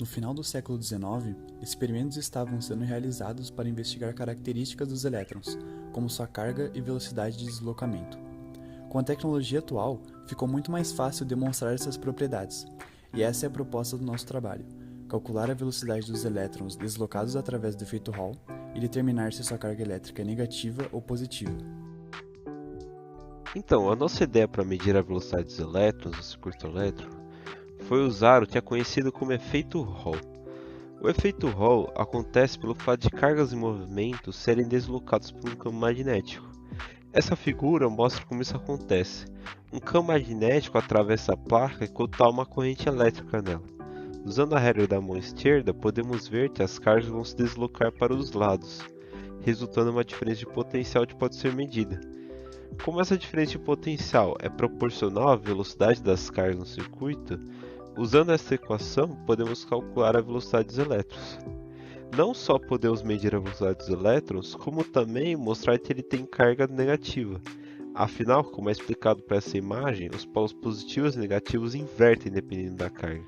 No final do século XIX, experimentos estavam sendo realizados para investigar características dos elétrons, como sua carga e velocidade de deslocamento. Com a tecnologia atual, ficou muito mais fácil demonstrar essas propriedades, e essa é a proposta do nosso trabalho: calcular a velocidade dos elétrons deslocados através do efeito Hall e determinar se sua carga elétrica é negativa ou positiva. Então, a nossa ideia para medir a velocidade dos elétrons no circuito elétrico foi usar o que é conhecido como efeito Hall. O efeito Hall acontece pelo fato de cargas em movimento serem deslocadas por um campo magnético. Essa figura mostra como isso acontece. Um campo magnético atravessa a placa enquanto há uma corrente elétrica nela. Usando a regra da mão esquerda, podemos ver que as cargas vão se deslocar para os lados, resultando em uma diferença de potencial que pode ser medida. Como essa diferença de potencial é proporcional à velocidade das cargas no circuito, usando essa equação podemos calcular a velocidade dos elétrons. Não só podemos medir a velocidade dos elétrons, como também mostrar que ele tem carga negativa. Afinal, como é explicado para essa imagem, os polos positivos e negativos invertem dependendo da carga.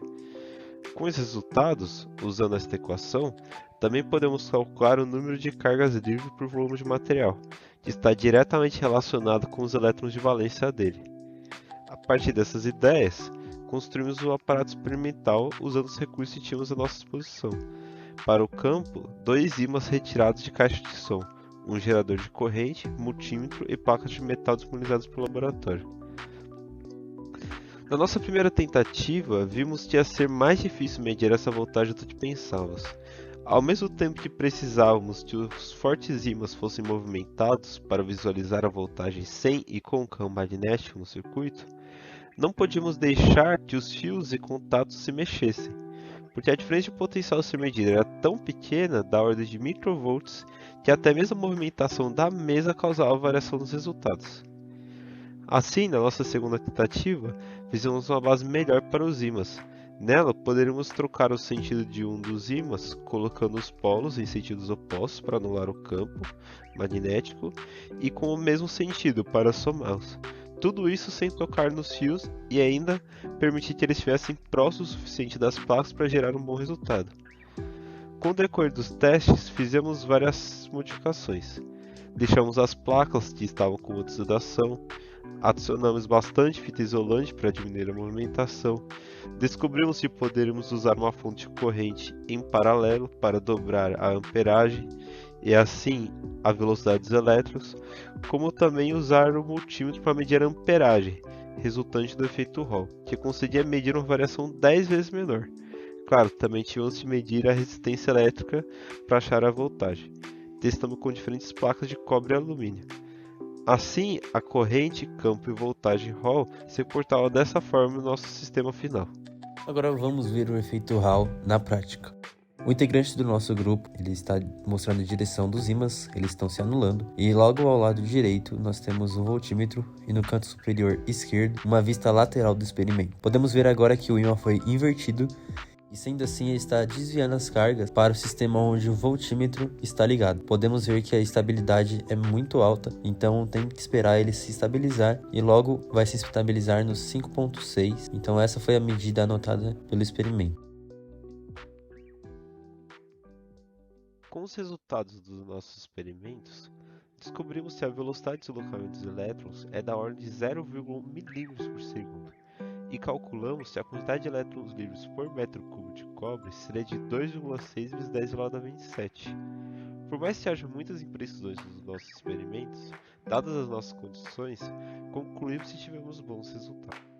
Com esses resultados, usando esta equação, também podemos calcular o número de cargas livres por volume de material, que está diretamente relacionado com os elétrons de valência dele. A partir dessas ideias, construímos o aparato experimental usando os recursos que tínhamos à nossa disposição. Para o campo, dois ímãs retirados de caixa de som, um gerador de corrente, multímetro e placas de metal disponibilizadas pelo laboratório. Na nossa primeira tentativa, vimos que ia ser mais difícil medir essa voltagem do que pensávamos. Ao mesmo tempo que precisávamos que os fortes ímãs fossem movimentados para visualizar a voltagem sem e com o campo magnético no circuito, não podíamos deixar que os fios e contatos se mexessem, porque a diferença de potencial a ser medida era tão pequena, da ordem de microvolts, que até mesmo a movimentação da mesa causava variação nos resultados. Assim, na nossa segunda tentativa, fizemos uma base melhor para os ímãs. Nela, poderíamos trocar o sentido de um dos ímãs, colocando os polos em sentidos opostos para anular o campo magnético, e com o mesmo sentido para somá-los. Tudo isso sem tocar nos fios e ainda permitir que eles estivessem próximos o suficiente das placas para gerar um bom resultado. Com o decorrer dos testes, fizemos várias modificações. Deixamos as placas que estavam com oxidação, adicionamos bastante fita isolante para diminuir a movimentação, descobrimos que poderíamos usar uma fonte de corrente em paralelo para dobrar a amperagem e assim a velocidade dos elétrons, como também usar o multímetro para medir a amperagem, resultante do efeito Hall, que conseguia medir uma variação 10 vezes menor. Claro, também tínhamos de medir a resistência elétrica para achar a voltagem. Testamos com diferentes placas de cobre e alumínio. Assim, a corrente, campo e voltagem Hall se comportava dessa forma no nosso sistema final. Agora vamos ver o efeito Hall na prática. O integrante do nosso grupo, ele está mostrando a direção dos ímãs, eles estão se anulando, e logo ao lado direito nós temos um voltímetro e no canto superior esquerdo uma vista lateral do experimento. Podemos ver agora que o ímã foi invertido e sendo assim ele está desviando as cargas para o sistema onde o voltímetro está ligado. Podemos ver que a estabilidade é muito alta, então tem que esperar ele se estabilizar e logo vai se estabilizar no 5.6. Então essa foi a medida anotada pelo experimento. Com os resultados dos nossos experimentos, descobrimos que a velocidade de deslocamento dos elétrons é da ordem de 0,1 milímetros por segundo, e calculamos que a quantidade de elétrons livres por metro cubo de cobre seria de 2,6 vezes 10 elevado a 27. Por mais que haja muitas imprecisões nos nossos experimentos, dadas as nossas condições, concluímos que tivemos bons resultados.